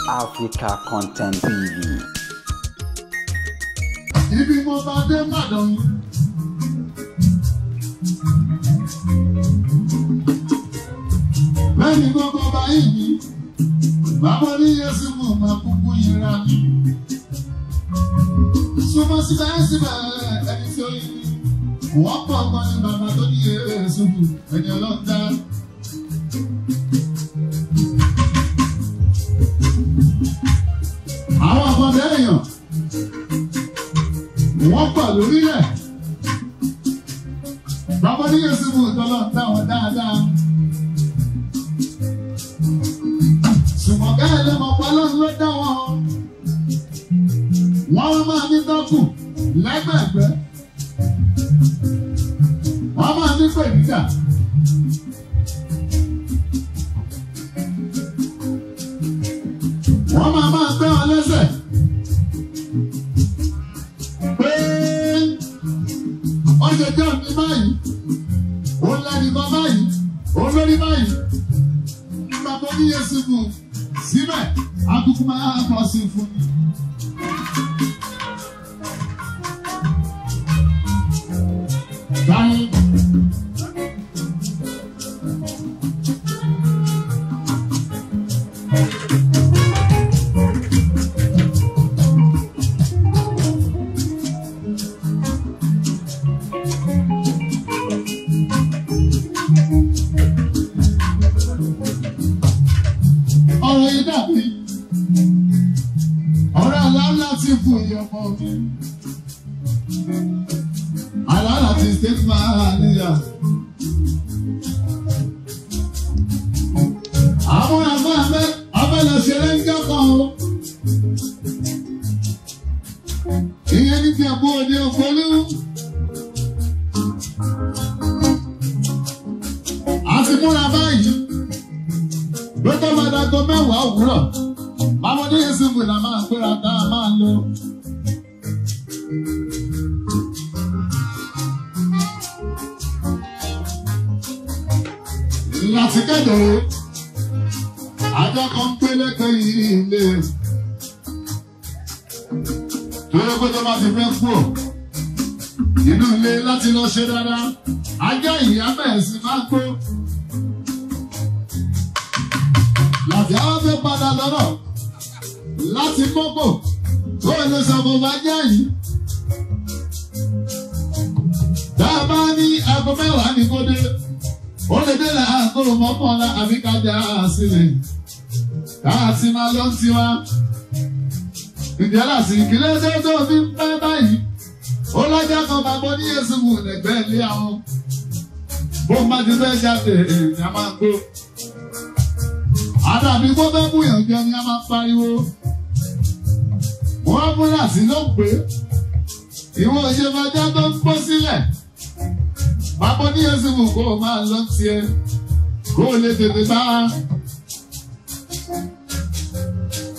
Africa Content TV. Ibi mo bá dé Ìbàdàn. Bẹ́ẹ̀ni gbogbo ọba yìí, bàbá ní Yéṣu mo máa kúkú yẹra mi. Súnmọ́ síbẹ̀síbẹ̀ ẹni tí ó yí mi. Wọ́n pọ̀ ọmọ ní bàbá tó ní Yéṣu ẹni ọlọ́dá. Àwọn ọmọdé èèyàn wọ́n pọ̀ lórílẹ̀. Bàbá ní Yéṣu ọlọ́dá wọn dáadáa. Ṣùgbọ́n bẹ́ẹ̀ lè mọ̀ pé Ọlọ́run ló dá wọn. Wọ́n máa ní dọ́kù lẹ́gbẹ̀ẹ́gbẹ́. Wọ́n máa ní pèníjà. Wọ́n máa gbé wọn lẹ́sẹ̀. Pé ó ṣe jẹ́ òní báyìí, òun lẹ́nìkan báyìí, òun lórí báyìí. Bàbá ní Yéṣu bù síbẹ̀, akúkú máa kọ́ sí fún mi. Báyìí. Ọ̀rọ̀ yìí dàbí ọ̀rọ̀ aláàlá ti fún ìyọmọ mi. Aláàlá ti ṣe máa níyà. Àwọn abẹ́lẹ̀ ṣeré ń kẹ́kọ̀ọ́ o. Ìyẹn ní ti ẹ̀bú òde òfolú. A ti múra báyìí. Lọ́jọ́ máa dago mẹ́wàá òwúrọ̀. Bàbá ní Yéṣu la máa gbéra ká máa lọ. Láti kéde, àjọ kan pélékè yìí ilé. Torí pé tó máa ti fẹ́ kú ò. Inú ilé láti lọ ṣe dáadáa. Ajá ìyá bẹ̀rẹ̀ sí máa gbó. Láti àwọn fẹ́ padà lọ́rọ̀ láti mọ́kò tó lè sọ̀bọ̀ bá jẹ́ yìí. Dábàá ní aago mẹ́wàá ní kó dé. Ó lè dé láàgó mọ́kànlá àbí kájà sílẹ̀. Káàtì máa lọ tiwa. Ìdí aláàsì ìkìlẹ̀ tó fi ń pẹ́ báyìí. Ó lọ́jà kan bàbá ní Yéṣu lẹ́gbẹ̀ẹ́ ilé àwọn. Bó má ti fẹ́ jáde èèyàn máa gbó. Àdàbí kó fẹ́ mú yàn jẹ ni a máa pariwo. Wọ́n múra sí ló pé. Ìwọ ìṣèfàjá tó ń pọ́ sílẹ̀. Bàbá ní Yéṣu kó o máa lọ tiẹ̀. Kó o lè tètè bá a.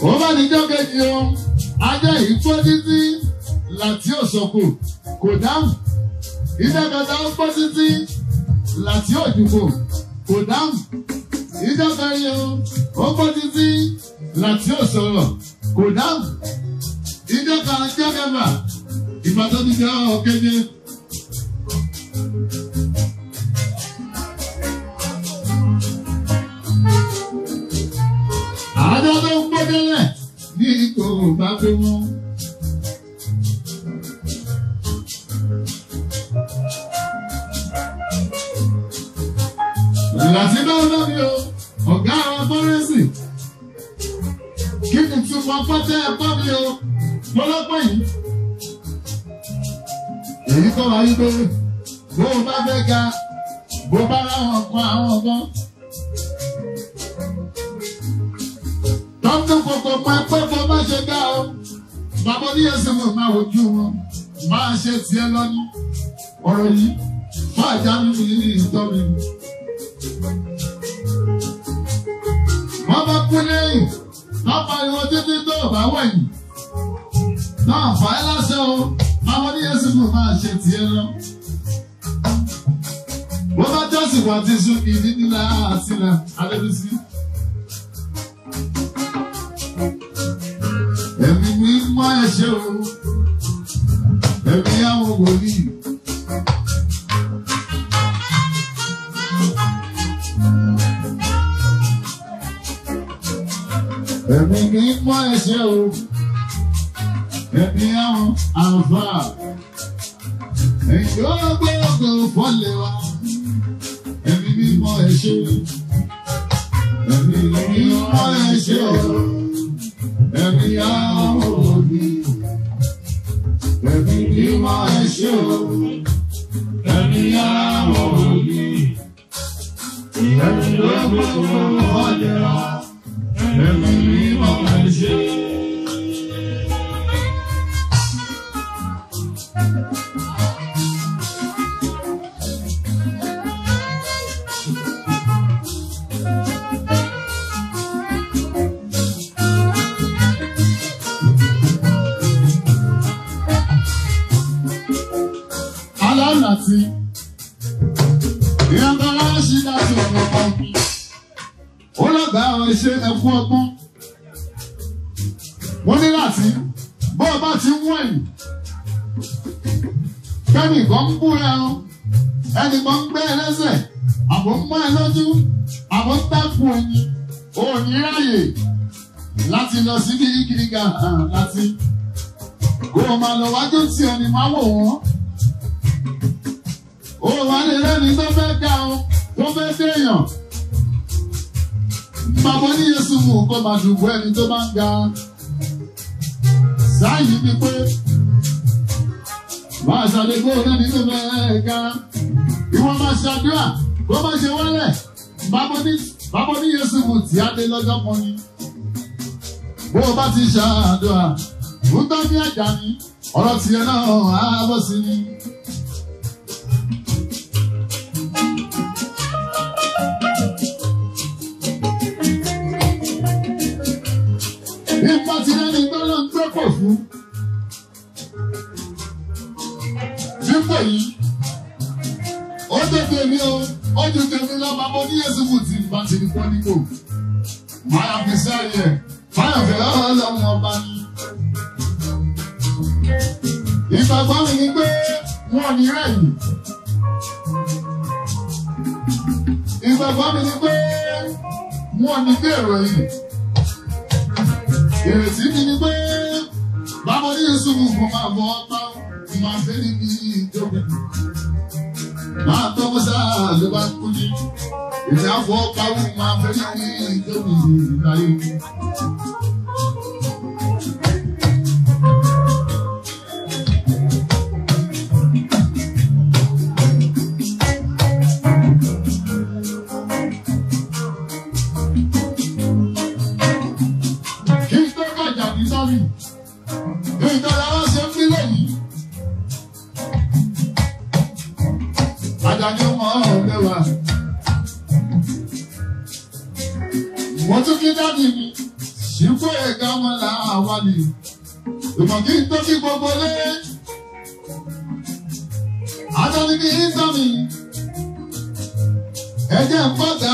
Ó bá níjọ́ kejì o. Ajá yìí pọ́ títí láti òṣòkò kò dáhùn. Ìjọba ó pọ́ títí láti òjùkò kò dáhùn. Ìjọba yìí o, ó gbọ́ títí láti òṣòrò kò dáhùn. Ìjọba jẹ́gẹ̀bà ìgbà tó ti jẹ́ ọ̀kéde. Àjọ tó ń gbọ́dẹ́lẹ̀ ní ipò bá gbé wọn. Láti bá wọn lórí o, ọ̀gá àwọn fọ́rẹ́sì. Kí ni tí wọ́n fọ́tẹ́ ẹ̀kọ́ mi o, lọ́lọ́pọ̀ yìí. Èyí kọ́ wa wípé bó o bá fẹ́ ga, bó bá ráwọn kan àwọn ọ̀gán. Tọ́tún kòkò máa pẹ́ bó bá ṣe ga o. Bàbá ní Yéṣu máa wojú wọn, máa ṣe tiẹ̀ lọ́ní. Ọ̀rọ̀ yìí fún àjà mímu ní ìtọ́ mi. Wọ́n bá kú lẹ́yìn, wọ́n pariwo títí tó bá wẹ̀yìn. Náà fà á láṣẹ o, Bàbá ní Yéṣu máa ṣe tiẹ̀ lọ. Wọ́n bá jọ́sìn wà tí sún ìdí nílá àti ilẹ̀ Adébísí. ṣe o. Ẹ̀mí àwọn wòlíì. Ẹ̀mí mímọ́ ẹ ṣé o. Ẹ̀mí àwọn àlùfáà. Èyí ó gbé ògo fọ́lẹ̀ wa. Ẹ̀mí mímọ́ ẹ ṣé. Ẹ̀mí mímọ́ ẹ ṣé o. Ẹ̀mí àwọn wòlíì. Ẹ̀mí mímọ́ ẹ ṣé o. Ẹ̀mí àwọn wòlíì. Ẹ̀mí ó gbé ògo fọ́lẹ̀ wa. Ẹ̀mí mímọ́ ẹ ṣé. Alánàtí, ìyàtọ̀ aláṣí láti ọ̀pọ̀ ọ̀gbìn. Ó lọ́gbà àwọn iṣẹ́ ẹ̀kú ọgbọ́n. Wọ́n ní láti bọ́ ọba ti ń wọ̀nyí. Kẹ́mi kan ń bú ẹran, ẹnì kan ń gbé ẹlẹ́sẹ̀, àbò ń mọ́ ẹ lójú, àbò ń dákú oyin. O ò ní ráyè láti lọ sí gírígíríga láti. Kó o máa lọ wájú tí ẹni máa wò wọ́n. O wà lè lẹ́ni tó fẹ́ ga o, tó fẹ́ déèyàn. Bàbá ní Yéṣu mú kó máa dùbò ẹni tó bá ń ga. Sáyìí ni pé máa ṣàlékò lẹ́ni tó fẹ́ ga. Ìwọ máa ṣàdúrà kó máa ṣe wálẹ̀. Bàbá ní Yéṣu mú tí á dé lọ́jọ́ kan ni. Bó o bá ti ṣàdúrà, ó tọ́ ní àjà ni, ọ̀rọ̀ tiẹ̀ náà á bọ́ sí ni. Nípa ti lẹ́ni tó lọ ń gbẹ́pọ̀ fún. Dípò yìí, ó tó tèmi o, ó ju tèmi lọ, bàbá ní Yéṣu mú ti bá ti ní pọ́nípò. Máyà fi sẹ́yẹ̀, máyà fẹ́ ọlọ́run ọba ni. Ìgbàgbọ́ mi ni pé wọ́n ní rẹ̀yìn. Ìgbàgbọ́ mi ni pé wọ́n ní gbèrò yìí. Ìrètí mi ni pé bàbá ní Yéṣu mú kó máa bọ́ ọ́pá, máa fẹ́ ní ìjọba. Máa tọ́ mọ́ sáà ló bá kú ní. Ìjà fọ́ pawú máa fẹ́ ní ìjọba ìdáyé. Wọ́n tún kí dáàdì mi, ṣíkú ẹ̀ka wọn là wà ní. Ìmọ̀ kí n tó kí gbogbo lé. Àtọ́ni kí n tọ́ mi. Ẹ̀jẹ̀ ń bọ̀gà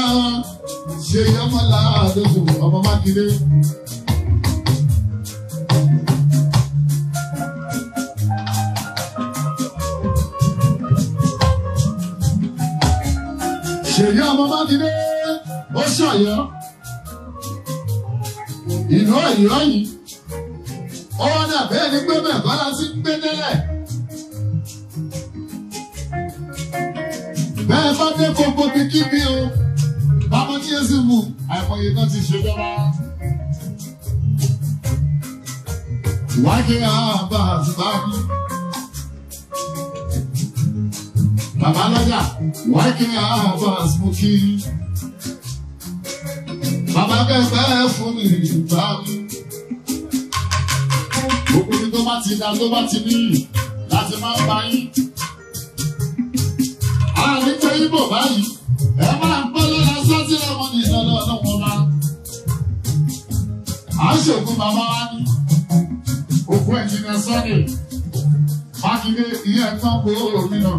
ṣe ọmọ làádógò ọmọ Mákindé. Ṣèyí ọmọ Mákindé ó ṣọ̀yọ́. Ìlú Ọ̀yọ́ yìí, ó wá ní àbẹ́ ẹni pé bẹ́ẹ̀ kọ́lá sí ń gbé délẹ̀. Bẹ́ẹ̀ bá dé gbogbo bí kí bí o, bàbá ní Yéṣu mú àìmọye náà ti ṣèjọba. Wájú àbá àtúbà mi. Bàbá lọ́jà, wájú àbá àsìmọ́kì. Bàbá kẹfẹ́ fún mi ìgbà mi. Gbogbo ní tó bá ti dá tó bá ti ní láti máa ń bá yín. Àárín pé Ibo báyìí, ẹ máa ń pẹ́ lọ́la sátì ọmọ ní ìdọ́dọ̀ ọ̀dọ́ wọn bá. À ń ṣògùn bàbá wa ní. Òkú ẹ̀jìnlẹ̀ Sunday. Mákindé ìyẹn ẹ̀gbọ́n gbòòrò mi náà.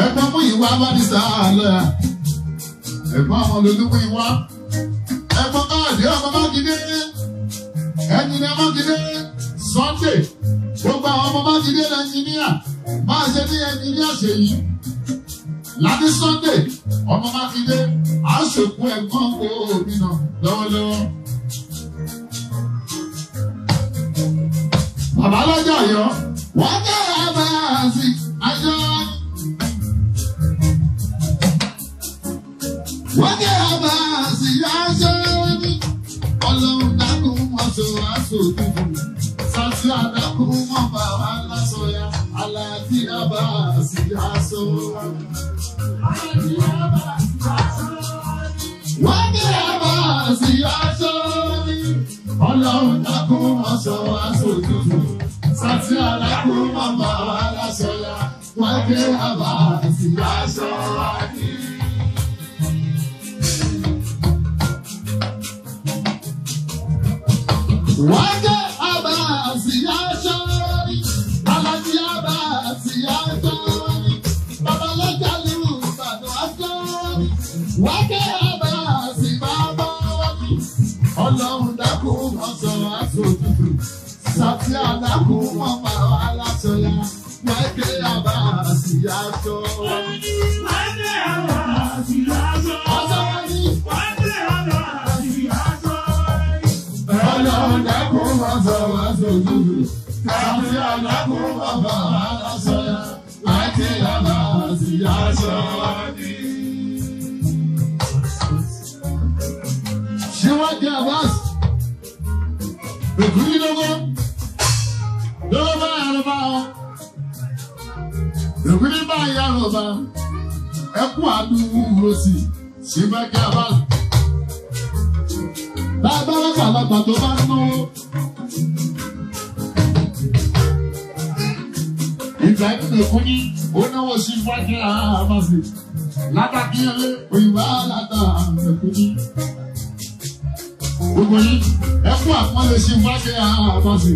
Ẹ̀gbọ́n mú ìwà bá ní sáà lọ́yà. Ẹ̀gbọ́n àwọn olùdókòwò ìwà. Ẹ̀gbọ́n káàdì ọmọ Mákindé. Ẹ̀jìnlẹ̀ Mákindé. Sunday gbogbo àwọn ọmọ Mákindé ẹnjìníà máa ṣe ní ẹnjìníà ṣèyí láti Sunday ọmọ Mákindé á ṣòkú ẹ̀gbọ́n gómìnà lọ́wọ́lọ́wọ́. Bàbá lọ́jọ́ Ọ̀yọ́ wọ́n jẹ́ àbáyàsí àjọ. Wọ́n jẹ́ àbáyàsí àjọ ní Ọlọ́run dákun mọ́tò aṣojú fún mi. Sàtì àdákun mọ́ bàbá lásọ̀yà aláàtì àbáyàsí àṣọ. Wọ́n jẹ́ àbáyàsí àjọ ní Ọlọ́run dákun mọ́tò aṣojú fún mi. Sàtì àdákun mọ́ bàbá lásọ̀yà wọ́n jẹ́ àbáyàsí àṣọ. Wájú àbáàsì aṣọ́rí, alájí àbáàsì aṣọ́rí, babalọ́jà lù Ìbàdàn aṣọ́rí. Wájú àbáàsì bàbá wọ́n, Ọlọ́run dákun mọ́ sọ aṣòjútù. Sàtì àdákun mọ́ bàbá aláṣọyà. Wájú àbáàsì aṣọ́rí. Wájú àbáàsì aṣọ́rí. Wájú àbáàsì aṣọ́rí. Ọlọ́run dákun mọ́ sọ aṣòjútù. Sàtì àdákun mọ́ bàbá aláṣọyà. Wájú àbáàsì aṣọ́rí. Síwájú Abbas, èkúrí lọ́wọ́ bá yàrá bá ọ. Èkúrí bá yàrá bá ẹkú àdúgbò sí síwájú Abbas. Bàbá àgbàlagbà tó bá ń náwó. Ìgbà ìkúrí ó náwó síwájú Abbas. Látàkíyèlé òyìnbá látà èkúrí. Gbogbo yìí ẹkú àpọ́nlé sí wájú àbọ̀sì.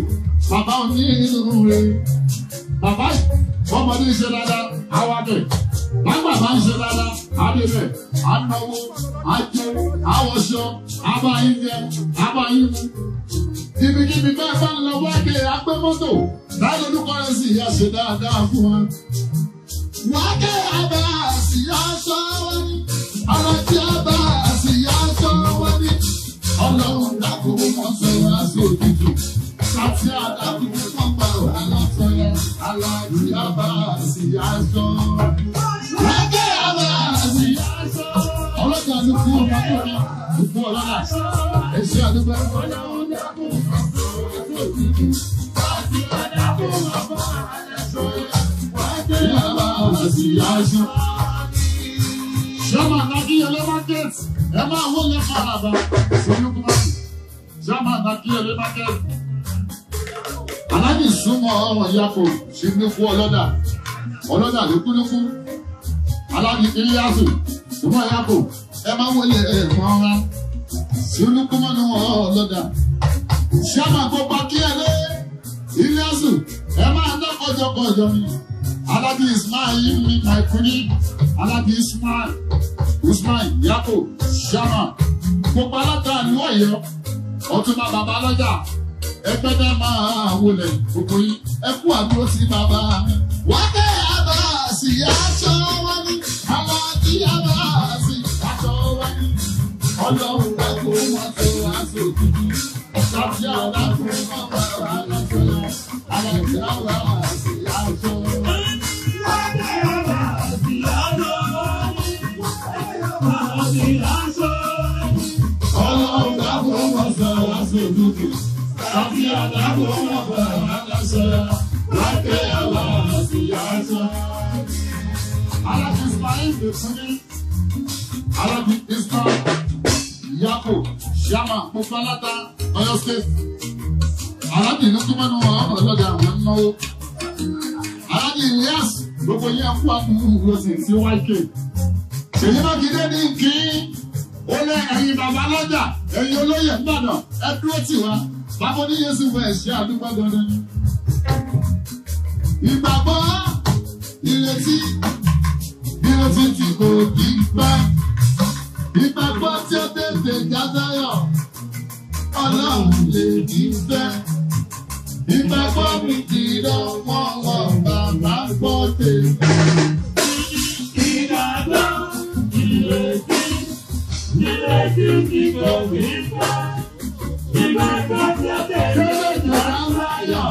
Bàbá òní inú rẹ̀. Bàbá ọmọdé ṣe dáadáa, àwàdẹ̀. Lágbà bá ń ṣe dáadáa, àdébẹ̀, ànáwó, àjẹ, àwọ̀ṣọ, àbáyíjẹ, àbáyímu. Ibikíbi bẹ́ẹ̀ bá ń lọ wákè agbé mọ́tò. Láyé olúkọ rẹ̀ sì yá ṣe dáadáa fún wa. Wákè àbáàsì aṣọ wọn ni. Alájí àbáàsì aṣọ wọn ni. Ọlọ́run dákun mọ́ sọ aṣòjútù. Sàtì àdákun mọ́ bá wà lọ́sọ̀yà. Alájí àbáàsì aṣọ. Wákè àbáàsì aṣọ. Ọlọ́jà ló fún ọmọ tó ní ìfún ọlọ́lá. Èsì àdúgbò. Ọlọ́run dákun mọ́ sọ aṣòjútù. Sàtì àdákun mọ́ bá wà lọ́sọ̀yà. Wákè àbáàsì aṣọ. Ṣọ́mà Nàkíyèlé market. Ẹ máa wọlé faraba. Solúkúmọ́sì. Ṣọ́mà Nàkíyèlé market. Aláàjì súnmọ́ ọ̀rọ̀ Yàkó ṣe ní kú ọlọ́dà. Ọlọ́dà ló kúlúkú. Aláàjì Ilíásù súnmọ́ Yàkó. Ẹ máa wọlé ẹ̀fọn ọ̀rá. Solúkúmọ́ ní wọ́n ọlọ́dà. Ṣọ́mà gbogbo Akíyèlé. Ilíásù. Ẹ máa dọ́kọ̀jọkọ̀jọ ni. Aláàjì Ismail yìí ní Maikuni. Aláàjì Ismail. Usman Yàkó Ṣàmà gbogbo alága ìlú Ọ̀yọ́ Ọ̀túnba bàbá lọ́jà ẹgbẹ́ náà máa wọlé gbogbo yìí ẹ kú àdúró sí bàbá mi. Wákè àbáàsì aṣọ wọn ni Alájí àbáàsì aṣọ wọn ni Ọlọ́run dákun wọn tó aṣọ òkùnkùn Sàtì àdákun wọn bá wà lọ́sọ̀rọ̀ Alájí àbáàsì aṣọ wọn. Wákè àbáàsì aṣọ wọn ni. Ọlọ́run dákun mọ́ sọ aṣòjútù. Sàtì àdákun mọ́ bá wà lọ́sọ̀rọ̀. Wákè àbáàsì aṣọ. Alájí Ismail Bẹ̀kúní. Alájí Ismail Yàkó Ṣàmà gbogbo aláta Ọ̀yọ́ State. Alájí Lókùmọ́nù ọlọ́dà àwọn náwó. Alájí Ilyas gbogbo yẹn kú àkúrú sí YK. Ṣèyí Mákindé ní kí ó lé ẹ̀yin bàbá lọ́jà ẹ̀yin olóyè Ìbàdàn ẹ dúró tì wá bàbá oníyèsí fún ẹ̀ṣẹ́ àdúgbò dandan ni. Ìgbàgbọ́ ìrètí tí kò kí pẹ́. Ìgbàgbọ́ tí ó tètè jásáyọ̀ Ọlọ́run lè kí fẹ́. Ìgbàgbọ́ mi ti lọ́wọ́ wọn bàbá gbọ́ tèmi. Ìgbàgbọ́ ìrètí tí kò fi pa. Ìgbàgbọ́ tí ó tẹ̀lé ìjọba láyọ̀,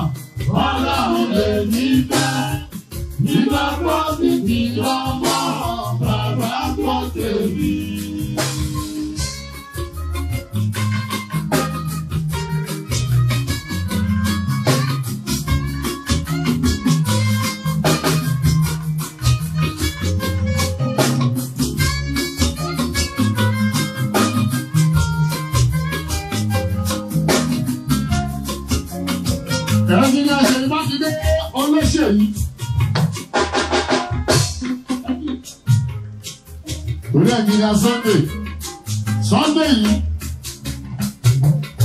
Ọlọ́run lè ní fẹ́. Ìgbàgbọ́ mi ti lọ́wọ́ wọn bàbá gbọ́ tèmi. Ẹ̀rọ Ṣèyí Mákindé olóṣèlú. Orí ẹ̀gìnà Sunday yìí,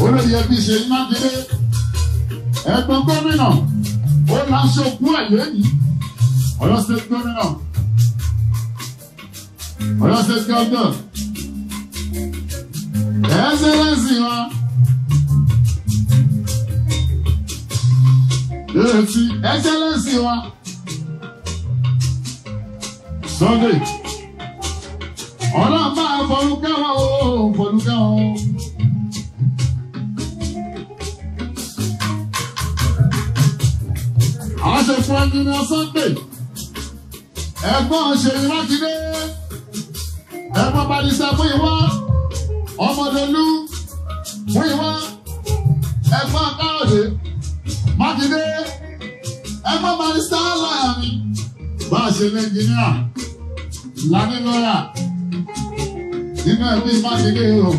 olórí ẹbí Ṣèyí Mákindé, ẹ̀gbọ́n gómìnà, ó láṣọ òkú ẹ̀yẹ́ yìí, Ọ̀yọ́ State gómìnà, Ọ̀yọ́ State governor, Excellency wa. Ti Excellency wa Sunday ọlọ́run máa fọlùkẹ́ wọn o fọlùkẹ́ wọn. Àṣepọ̀ ẹ̀jìnà Sunday ẹ̀gbọ́n Ṣèyí Mákindé ẹ̀gbọ́n Barrister Múyìwá Ọmọdọ̀lú Múyìwá ẹ̀gbọ́n Káyọ̀dé Mákindé ẹgbọ́n Barrister lọ́yà mi bá a ṣe ní ẹnjìníà lánìí lọ́yà nínú ẹbí Mákindé o.